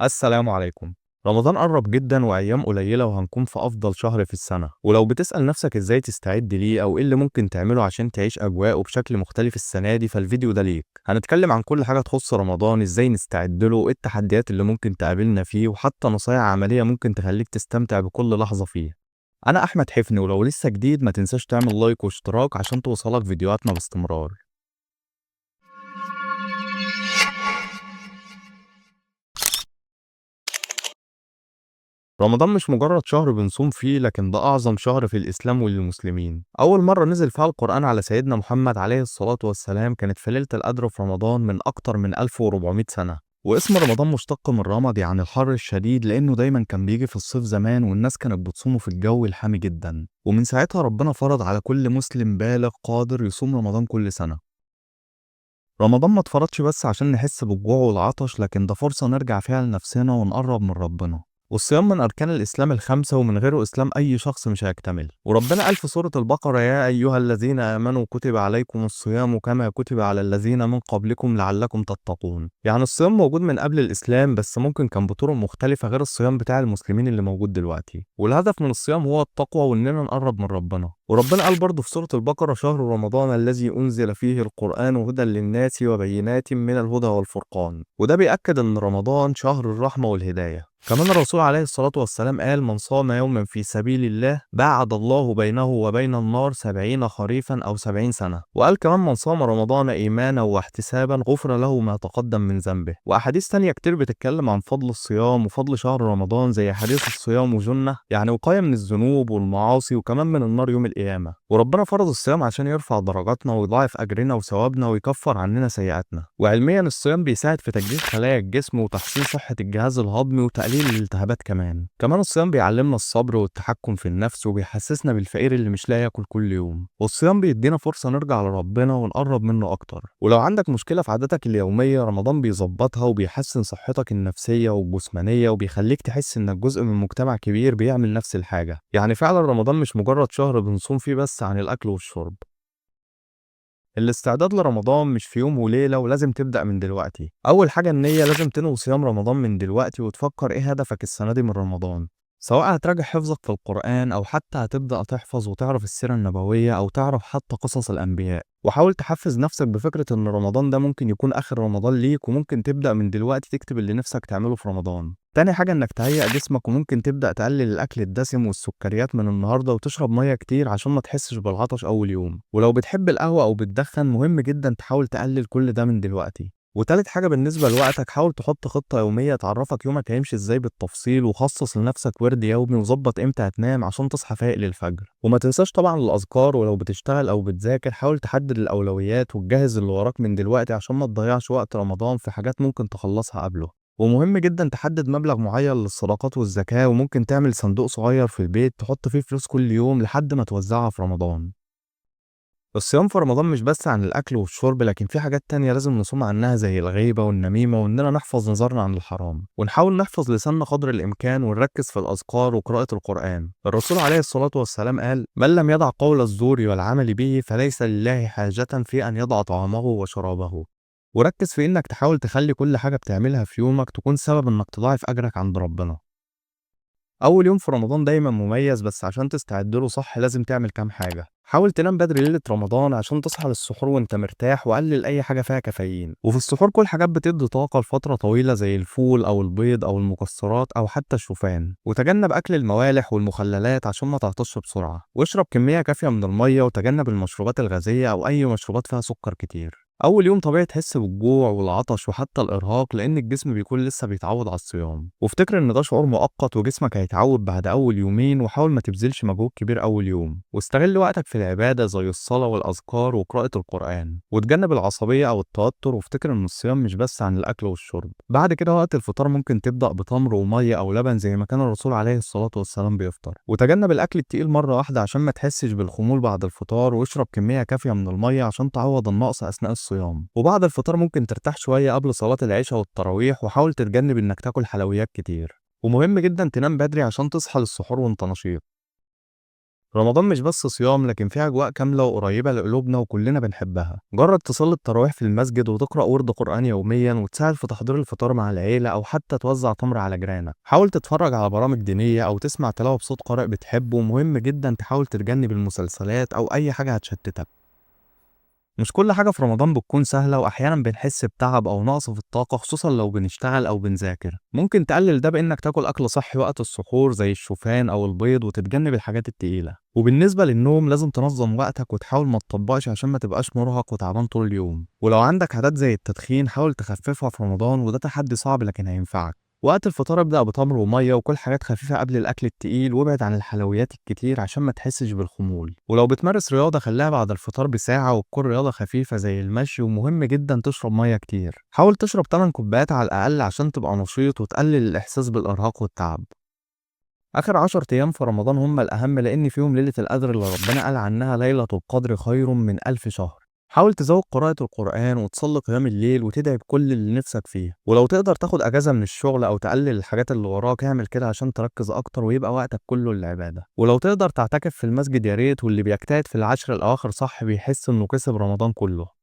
السلام عليكم. رمضان قرب جدا وأيام قليلة وهنكون في أفضل شهر في السنة، ولو بتسأل نفسك إزاي تستعد ليه أو إيه اللي ممكن تعمله عشان تعيش أجواءه بشكل مختلف السنة دي فالفيديو ده ليك. هنتكلم عن كل حاجة تخص رمضان، إزاي نستعد له، إيه التحديات اللي ممكن تقابلنا فيه، وحتى نصايح عملية ممكن تخليك تستمتع بكل لحظة فيه. أنا أحمد حفني، ولو لسه جديد ما تنساش تعمل لايك واشتراك عشان توصلك فيديوهاتنا باستمرار. رمضان مش مجرد شهر بنصوم فيه، لكن ده أعظم شهر في الإسلام وللمسلمين. أول مرة نزل فيها القرآن على سيدنا محمد عليه الصلاة والسلام كانت في ليلة القدر في رمضان من أكتر من 1400 سنة. واسم رمضان مشتق من رمض يعني الحر الشديد، لأنه دايما كان بيجي في الصيف زمان والناس كانت بتصومه في الجو الحامي جدا. ومن ساعتها ربنا فرض على كل مسلم بالغ قادر يصوم رمضان كل سنة. رمضان ما اتفرضش بس عشان نحس بالجوع والعطش، لكن ده فرصة نرجع فيها لنفسنا ونقرب من ربنا. والصيام من أركان الإسلام الخمسة، ومن غيره إسلام أي شخص مش هيكتمل. وربنا قال في سورة البقرة: يا أيها الذين آمنوا كتب عليكم الصيام كما كتب على الذين من قبلكم لعلكم تتقون. يعني الصيام موجود من قبل الإسلام، بس ممكن كان بطرق مختلفة غير الصيام بتاع المسلمين اللي موجود دلوقتي. والهدف من الصيام هو التقوى وإننا نقرب من ربنا. وربنا قال برضه في سورة البقرة: شهر رمضان الذي أنزل فيه القرآن هدى للناس وبينات من الهدى والفرقان. وده بيأكد إن رمضان شهر الرحمة والهداية. كمان الرسول عليه الصلاة والسلام قال: من صام يوما في سبيل الله باعد الله بينه وبين النار 70 خريفا أو 70 سنة. وقال كمان: من صام رمضان إيمانا واحتسابا غفر له ما تقدم من ذنبه. وأحاديث تانية كتير بتتكلم عن فضل الصيام وفضل شهر رمضان، زي حديث الصيام جنة، يعني وقاية من الذنوب والمعاصي وكمان من النار يوم القيامة. وربنا فرض الصيام عشان يرفع درجاتنا ويضاعف أجرنا وثوابنا ويكفر عننا سيئاتنا. وعلميا الصيام بيساعد في تجديد خلايا الجسم وتحسين صحة الجهاز الهضمي وتقليل الالتهابات. كمان الصيام بيعلمنا الصبر والتحكم في النفس وبيحسسنا بالفقير اللي مش لاقي ياكل كل يوم. والصيام بيدينا فرصة نرجع لربنا ونقرب منه أكتر. ولو عندك مشكلة في عاداتك اليومية، رمضان بيظبطها وبيحسن صحتك النفسية والجسمانية وبيخليك تحس إنك جزء من مجتمع كبير بيعمل نفس الحاجة. يعني فعلا رمضان مش مجرد شهر بنصوم فيه بس عن الأكل والشرب. الاستعداد لرمضان مش في يوم وليلة، ولازم تبدأ من دلوقتي. أول حاجة النية، لازم تنوي صيام رمضان من دلوقتي وتفكر إيه هدفك السنة دي من رمضان. سواء هتراجع حفظك في القرآن أو حتى هتبدأ تحفظ وتعرف السيرة النبوية أو تعرف حتى قصص الأنبياء. وحاول تحفز نفسك بفكرة إن رمضان ده ممكن يكون آخر رمضان ليك، وممكن تبدأ من دلوقتي تكتب اللي نفسك تعمله في رمضان. تاني حاجة إنك تهيئ جسمك، وممكن تبدأ تقلل الأكل الدسم والسكريات من النهاردة وتشرب مية كتير عشان ما تحسش بالعطش أول يوم. ولو بتحب القهوة أو بتدخن، مهم جدا تحاول تقلل كل ده من دلوقتي. وتالت حاجة بالنسبة لوقتك، حاول تحط خطة يومية تعرفك يومك هيمشي ازاي بالتفصيل، وخصص لنفسك ورد يومي وظبط امتى هتنام عشان تصحى فايق للفجر. وما تنساش طبعا الأذكار، ولو بتشتغل أو بتذاكر حاول تحدد الأولويات وتجهز اللي وراك من دلوقتي عشان ما تضيعش وقت رمضان في حاجات ممكن تخلصها قبله. ومهم جدا تحدد مبلغ معين للصدقات والزكاة، وممكن تعمل صندوق صغير في البيت تحط فيه فلوس كل يوم لحد ما توزعها في رمضان. الصيام في رمضان مش بس عن الأكل والشرب، لكن في حاجات تانية لازم نصوم عنها زي الغيبة والنميمة، وإننا نحفظ نظرنا عن الحرام، ونحاول نحفظ لساننا قدر الإمكان، ونركز في الأذكار وقراءة القرآن. الرسول عليه الصلاة والسلام قال: من لم يدع قول الزور والعمل به فليس لله حاجة في أن يضع طعامه وشرابه. وركز في إنك تحاول تخلي كل حاجة بتعملها في يومك تكون سبب إنك تضاعف أجرك عند ربنا. أول يوم في رمضان دايما مميز، بس عشان تستعد له صح لازم تعمل كام حاجة. حاول تنام بدري ليلة رمضان عشان تصحى للسحور وانت مرتاح، وقلل أي حاجة فيها كافيين. وفي السحور كل حاجات بتدي طاقة لفترة طويلة زي الفول أو البيض أو المكسرات أو حتى الشوفان. وتجنب أكل الموالح والمخللات عشان ما تعطش بسرعة. واشرب كمية كافية من المية، وتجنب المشروبات الغازية أو أي مشروبات فيها سكر كتير. أول يوم طبيعي تحس بالجوع والعطش وحتى الإرهاق، لأن الجسم بيكون لسه بيتعود على الصيام. وافتكر إن ده شعور مؤقت وجسمك هيتعود بعد أول يومين. وحاول ما تبذلش مجهود كبير أول يوم، واستغل وقتك في العبادة زي الصلاة والأذكار وقراءة القرآن. وتجنب العصبية أو التوتر، وافتكر إن الصيام مش بس عن الأكل والشرب. بعد كده وقت الفطار ممكن تبدأ بتمر ومية أو لبن زي ما كان الرسول عليه الصلاة والسلام بيفطر. وتجنب الأكل التقيل مرة واحدة عشان ما تحسش بالخمول بعد الفطار. واشرب كمية كافية من المية عشان تعوض النقص أثناء الصيام. وبعد الفطار ممكن ترتاح شوية قبل صلاة العشاء والتراويح، وحاول تتجنب إنك تاكل حلويات كتير. ومهم جدا تنام بدري عشان تصحى للسحور وانت نشيط. رمضان مش بس صيام، لكن فيه أجواء كاملة وقريبة لقلوبنا وكلنا بنحبها. جرب تصلي التراويح في المسجد وتقرأ ورد قرآن يوميا، وتساعد في تحضير الفطار مع العيلة أو حتى توزع تمر على جيرانك. حاول تتفرج على برامج دينية أو تسمع تلاوة بصوت قارئ بتحبه. مهم جدا تحاول تتجنب المسلسلات أو أي حاجة هتشتتك. مش كل حاجة في رمضان بتكون سهلة، وأحيانا بنحس بتعب أو نقص في الطاقة، خصوصا لو بنشتغل أو بنذاكر. ممكن تقلل ده بإنك تاكل أكل صحي وقت السحور زي الشوفان أو البيض، وتتجنب الحاجات التقيلة. وبالنسبة للنوم لازم تنظم وقتك وتحاول ما تطبقش عشان ما تبقاش مرهق وتعبان طول اليوم. ولو عندك عادات زي التدخين حاول تخففها في رمضان، وده تحدي صعب لكن هينفعك. وقت الفطار ابدأ بتمر ومية وكل حاجات خفيفة قبل الأكل التقيل، وابعد عن الحلويات الكتير عشان ما تحسش بالخمول. ولو بتمارس رياضة خليها بعد الفطار بساعة، وتكون رياضة خفيفة زي المشي. ومهم جدا تشرب مية كتير، حاول تشرب 8 كوبايات على الأقل عشان تبقى نشيط وتقلل الإحساس بالإرهاق والتعب. آخر 10 أيام في رمضان هم الأهم، لأن فيهم ليلة القدر اللي ربنا قال عنها ليلة القدر خير من 1000 شهر. حاول تزود قراءة القرآن وتصلي قيام الليل وتدعي بكل اللي نفسك فيه. ولو تقدر تاخد أجازة من الشغل أو تقلل الحاجات اللي وراك اعمل كده عشان تركز أكتر ويبقى وقتك كله للعبادة. ولو تقدر تعتكف في المسجد يا ريت، واللي بيجتهد في العشر الأواخر صح بيحس إنه كسب رمضان كله.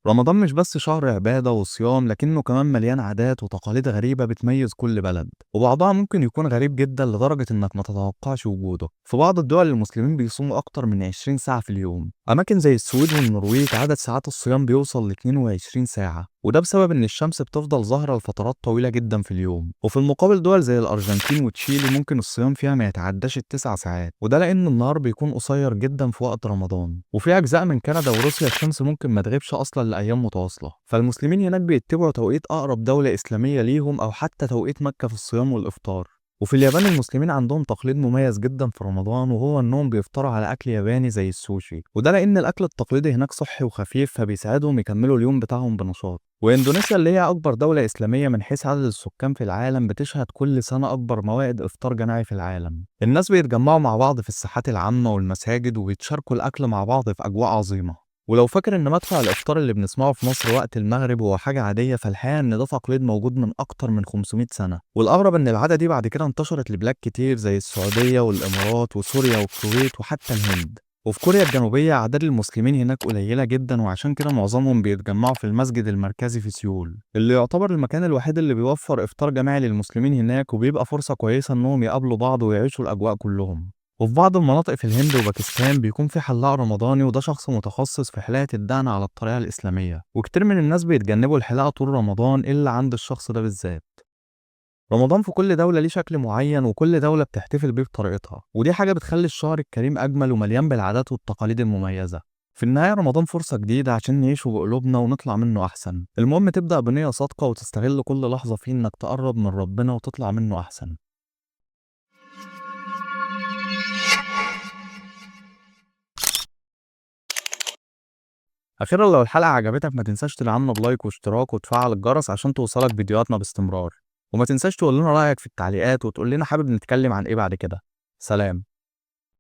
رمضان مش بس شهر عبادة وصيام، لكنه كمان مليان عادات وتقاليد غريبة بتميز كل بلد، وبعضها ممكن يكون غريب جدا لدرجة إنك ما تتوقعش وجوده. في بعض الدول المسلمين بيصوموا أكتر من 20 ساعة في اليوم. أماكن زي السويد والنرويج عدد ساعات الصيام بيوصل ل 22 ساعة، وده بسبب إن الشمس بتفضل ظاهرة لفترات طويلة جدا في اليوم. وفي المقابل دول زي الأرجنتين وتشيلي ممكن الصيام فيها ما يتعداش ال9 ساعات، وده لأن النهار بيكون قصير جدا في وقت رمضان. وفي أجزاء من كندا وروسيا الشمس ممكن ما تغيبش أصلا لأيام متواصلة. فالمسلمين هناك بيتبعوا توقيت أقرب دولة إسلامية ليهم، أو حتى توقيت مكة في الصيام والإفطار. وفي اليابان المسلمين عندهم تقليد مميز جدا في رمضان، وهو انهم بيفطروا على اكل ياباني زي السوشي، وده لان الاكل التقليدي هناك صحي وخفيف فبيساعدهم يكملوا اليوم بتاعهم بنشاط. واندونيسيا اللي هي اكبر دولة اسلامية من حيث عدد السكان في العالم بتشهد كل سنة اكبر موائد افطار جماعي في العالم. الناس بيتجمعوا مع بعض في الساحات العامة والمساجد وبيتشاركوا الاكل مع بعض في اجواء عظيمة. ولو فاكر ان مدفع الافطار اللي بنسمعه في مصر وقت المغرب هو حاجه عاديه، فالحقيقه ان ده تقليد موجود من اكتر من 500 سنه. والاغرب ان العاده دي بعد كده انتشرت لبلاد كتير زي السعوديه والامارات وسوريا والكويت وحتى الهند. وفي كوريا الجنوبيه اعداد المسلمين هناك قليله جدا، وعشان كده معظمهم بيتجمعوا في المسجد المركزي في سيول، اللي يعتبر المكان الوحيد اللي بيوفر افطار جماعي للمسلمين هناك، وبيبقى فرصه كويسه انهم يقابلوا بعض ويعيشوا الاجواء كلهم. وفي بعض المناطق في الهند وباكستان بيكون في حلاق رمضاني، وده شخص متخصص في حلاقة الدقن على الطريقة الإسلامية، وكتير من الناس بيتجنبوا الحلاقة طول رمضان إلا عند الشخص ده بالذات. رمضان في كل دولة ليه شكل معين، وكل دولة بتحتفل بيه بطريقتها، ودي حاجة بتخلي الشهر الكريم أجمل ومليان بالعادات والتقاليد المميزة. في النهاية رمضان فرصة جديدة عشان نعيشه بقلوبنا ونطلع منه أحسن. المهم تبدأ بنية صادقة وتستغل كل لحظة فيه إنك تقرب من ربنا وتطلع منه أحسن. أخيرا لو الحلقة عجبتك ما تنساش تدعمنا بلايك واشتراك وتفعل الجرس عشان توصلك فيديوهاتنا باستمرار. وما تنساش تقول لنا رأيك في التعليقات وتقول لنا حابب نتكلم عن إيه بعد كده. سلام.